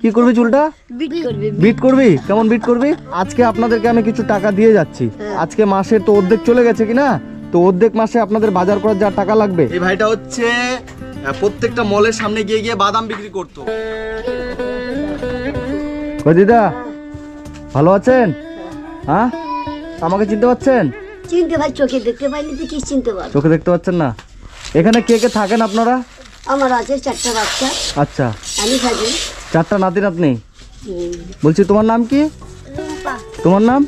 কি করবি চুলটা? বিট করবি? কেমন বিট করবি? আজকে আপনাদেরকে আমি কিছু টাকা দিয়ে যাচ্ছি। আজকে মাসের তো অর্ধেক চলে গেছে কিনা, তো অর্ধেক মাসে আপনাদের বাজার করার যা টাকা লাগবে। এই ভাইটা হচ্ছে প্রত্যেকটা মলের সামনে গিয়ে গিয়ে বাদাম বিক্রি করতো। দিদা ভালো আছেন? হ্যাঁ, আমাকে চিনতে পাচ্ছেন? চিনতে ভাই, চোখে দেখতে পাইনি তো কি চিনতে পারবো? চোখে দেখতে পাচ্ছেন না? এখানে কে কে থাকেন আপনারা? আমার আছে 4টা বাচ্চা। আচ্ছা, আমি থাকি 4টা নাতি নাতনি। বলছি তোমার নাম কি? তোমার নাম?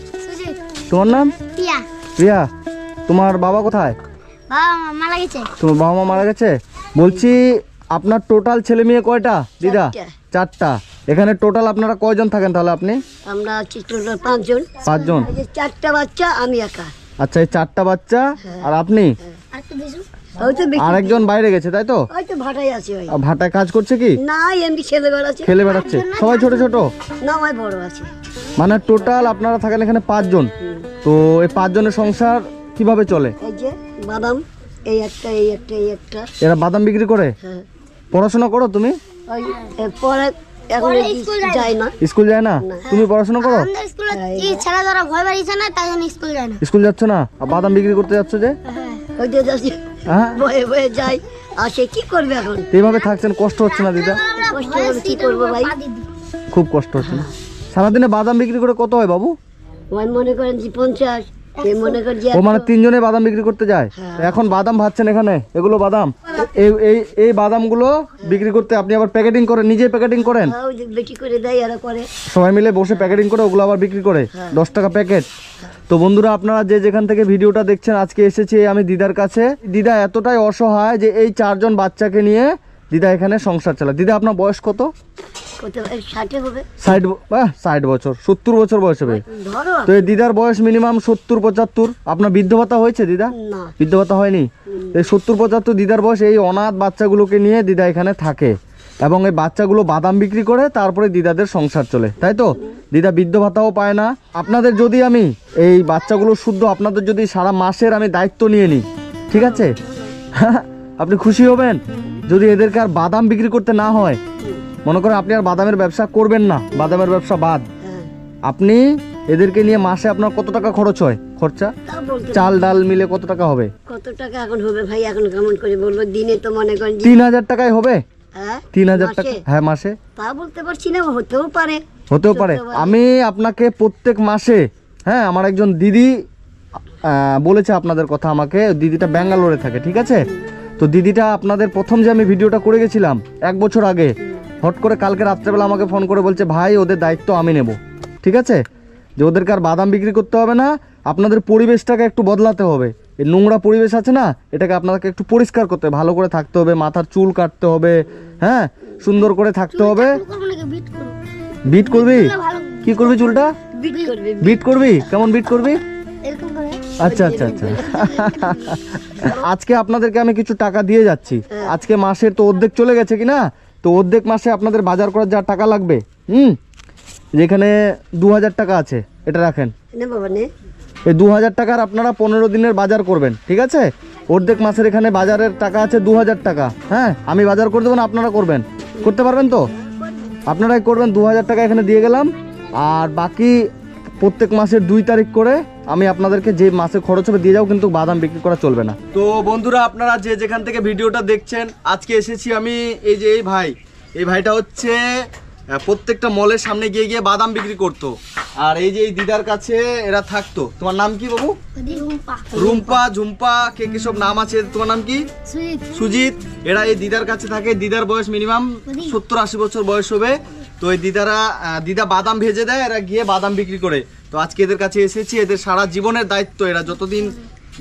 তোমার নাম? প্রিয়া। প্রিয়া। তোমার বাবা কোথায়? বাবা মারা গেছে। তোমার বাবা মা মারা গেছে? বলছি আপনার টোটাল ছেলে মেয়ে কয়টা দিদা? 4টা। এখানে টোটাল আপনারা কয়জন থাকেন তাহলে? আপনি? আমরা আছি টোটাল 5 জন। 5 জন। 4টা বাচ্চা, আমি একা। আচ্ছা, এই 4টা বাচ্চা আর আপনি? আরেকজন বাইরে গেছে তাই তো? হয়তো ভাটায় আছে। ভাই ভাটায় কাজ করছে কি? না, এমনি খেলে বেড়াচ্ছে। খেলে বেড়াচ্ছে। সবাই ছোট ছোট? না, ভাই বড় আছে। মানে টোটাল আপনারা থাকেন এখানে 5 জন। তো এই 5 জনের সংসার কিভাবে চলে? এই যে বাদাম, এই একটা, এই একটা, এই একটা। এরা বাদাম বিক্রি করে? হ্যাঁ। পড়াশোনা করো তুমি? পরে এখন যায় না। স্কুল যায় না? তুমি পড়াশোনা করো? আমাদের স্কুলে কি ছেলে ধরা ভয় বাড়িছে না, তাই জন্য স্কুল যায় না। স্কুল যাচ্ছ না? আর বাদাম বিক্রি করতে যাচ্ছ যে? ওই যে যাচ্ছি, হ্যাঁ, বয়ে বয়ে যাই আসে, কি করবে এখন? এইভাবে থাকছেন, কষ্ট হচ্ছে না দিদা? কষ্ট করে কি করবো ভাই? খুব কষ্ট হচ্ছে না? সারাদিনে বাদাম বিক্রি করে কত হয় বাবু? ওই মনে করেন যে 50, এই মনে করেন যে ও মানে 3 জনে বাদাম বিক্রি করতে যায়। এখন বাদাম ভাজছেন এখানে, এগুলো বাদাম, এই বাদামগুলো বিক্রি করতে আপনি আবার প্যাকেটিং করেন, নিজে প্যাকেটিং করেন? হ্যাঁ, ওই যে বেটি করে দেয়, এরা করে। সবাই মিলে বসে প্যাকেটিং করে ওগুলো আবার বিক্রি করে 10 টাকা প্যাকেট। তো বন্ধুরা, আপনারা যে যেখান থেকে ভিডিওটা দেখছেন, আজকে এসেছি আমি দিদার কাছে। দিদা এতটাই অসহায় যে এই 4 জন বাচ্চাকে নিয়ে দিদা এখানে সংসার চালায়। দিদা আপনার বয়স কত? 60 হবে। 60 বছর, 70 বছর বয়স হবে। ধরো তো এই দিদার বয়স মিনিমাম 70-75। আপনার বৃদ্ধ ভাতা হয়েছে দিদা? না, বৃদ্ধ ভাতা হয়নি। এই 70-75 দিদার বয়স। এই অনাথ বাচ্চাগুলোকে নিয়ে দিদা এখানে থাকে এবং এই বাচ্চাগুলো বাদাম বিক্রি করে তারপরে দিদাদের সংসার চলে, তাই তো? দিদা বৃদ্ধ ভাতাও পায় না। আপনাদের যদি আমি এই বাচ্চাগুলো শুদ্ধ, আপনাদের যদি সারা মাসের আমি দায়িত্ব নিয়ে নিই, ঠিক আছে? আপনি খুশি হবেন যদি এদেরকে আর বাদাম বিক্রি করতে না হয়। মনে করেন আপনি আর বাদামের ব্যবসা করবেন না, বাদামের ব্যবসা বাদ। আপনি এদেরকে নিয়ে মাসে আপনার কত টাকা খরচ হয়? খরচা চাল ডাল মিলে কত টাকা হবে? কত টাকা এখন হবে ভাই? এখন কেমন করে বলবো? দিনে তো মনে করেন 3000 টাকায় হবে। হ্যাঁ, 3000 টাকা? হ্যাঁ, মাসে। তা বলতে পারছি না, হতেও পারে। হতেও পারে। আমি আপনাকে প্রত্যেক মাসে, হ্যাঁ, আমার একজন দিদি বলেছে আপনাদের কথা আমাকে। দিদিটা ব্যাঙ্গালোরে থাকে, ঠিক আছে? তো দিদিটা আপনাদের প্রথম যে আমি ভিডিওটা করে গেছিলাম 1 বছর আগে, হট করে কালকে রাত্রেবেলা আমাকে ফোন করে বলছে, ভাই ওদের দায়িত্ব আমি নেব, ঠিক আছে? যে ওদেরকে আর বাদাম বিক্রি করতে হবে না, আপনাদের পরিবেশটাকে একটু বদলাতে হবে। এই নোংরা পরিবেশ আছে না, এটাকে আপনাকে একটু পরিষ্কার করতে হবে, ভালো করে থাকতে হবে, মাথার চুল কাটতে হবে, হ্যাঁ, সুন্দর করে থাকতে হবে। বিট করবি? কি করবি চুলটা? বিট করবি? কেমন বিট করবি? আচ্ছা আচ্ছা আচ্ছা। আজকে আপনাদেরকে আমি কিছু টাকা দিয়ে যাচ্ছি। আজকে মাসের তো অর্ধেক চলে গেছে কিনা, তো অর্ধেক মাসে আপনাদের বাজার করার যা টাকা লাগবে, যেখানে 2000 টাকা আছে, এটা রাখেন। এই 2000 টাকার আপনারা 15 দিনের বাজার করবেন, ঠিক আছে? অর্ধেক মাসের এখানে বাজারের টাকা আছে 2000 টাকা। হ্যাঁ, আমি বাজার করে দেবো না, আপনারা করবেন? করতে পারবেন তো? আপনারাই করবেন। 2000 টাকা এখানে দিয়ে গেলাম। আর বাকি প্রত্যেক মাসের 2 তারিখ করে আমি আপনাদেরকে যে মাসে খরচ হবে দিয়ে যাও, কিন্তু বাদাম বিক্রি করা চলবে না। তো বন্ধুরা, আপনারা যে যেখান থেকে ভিডিওটা দেখছেন, আজকে এসেছি আমি এই যে এই ভাইটা হচ্ছে প্রত্যেকটা মলের সামনে গিয়ে গিয়ে বাদাম বিক্রি করতো। আর এই যে এই দিদার কাছে এরা থাকতো। তোমার নাম কি বাবু? রুম্পা, ঝুম্পা, কে কে সব নাম আছে। তোমার নাম কি? সুজিত। এরা এই দিদার কাছে থাকে। দিদার বয়স মিনিমাম 70-80 বছর বয়স হবে। তো এই দিদা বাদাম ভেজে দেয়, এরা গিয়ে বাদাম বিক্রি করে। তো আজকে এদের কাছে এসেছি। এদের সারা জীবনের দায়িত্ব, এরা যতদিন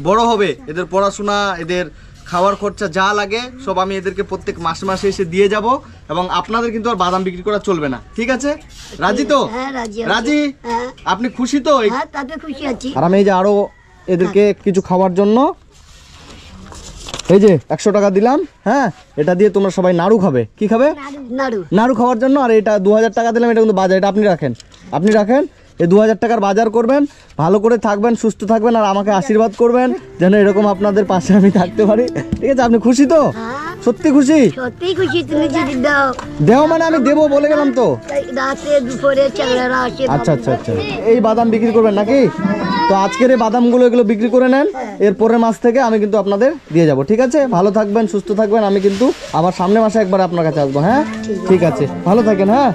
বড় হবে, এদের পড়াশোনা, এদের খাওয়ার খরচা যা লাগে সব আমি এদেরকে প্রত্যেক মাসে মাসে এসে দিয়ে যাব। এবং আপনাদের কিন্তু আর বাদাম বিক্রি করা চলবে না, ঠিক আছে? রাজি তো? রাজি? আপনি খুশি তো? আর আমি এই যে আরো এদেরকে কিছু খাওয়ার জন্য এই যে 100 টাকা দিলাম। হ্যাঁ, এটা দিয়ে তোমরা সবাই নাড়ু খাবে। কি খাবে? নাড়ু খাওয়ার জন্য। আর এটা 2000 টাকা দিলাম, এটা কিন্তু বাজার, এটা আপনি রাখেন। এই 2000 টাকার বাজার করবেন, ভালো করে থাকবেন, সুস্থ থাকবেন, আর আমাকে আশীর্বাদ করবেন যেন এরকম আপনাদের পাশে আমি থাকতে পারি, ঠিক আছে? আপনি খুশি তো? সত্যি খুশি? সত্যি খুশি, তুমি যদি দাও। দেও মানে আমি দেবো বলে গেলাম তো। রাতে দুপুরে ছেলেরা আসে। আচ্ছা আচ্ছা আচ্ছা, এই বাদাম বিক্রি করবেন নাকি? তো আজকের এই বাদামগুলো এগুলো বিক্রি করে নেন, এর পরের মাস থেকে আমি কিন্তু আপনাদের দিয়ে যাব, ঠিক আছে? ভালো থাকবেন, সুস্থ থাকবেন, আমি কিন্তু আবার সামনের মাসে একবার আপনার কাছে আসবো। হ্যাঁ ঠিক আছে, ভালো থাকেন। হ্যাঁ।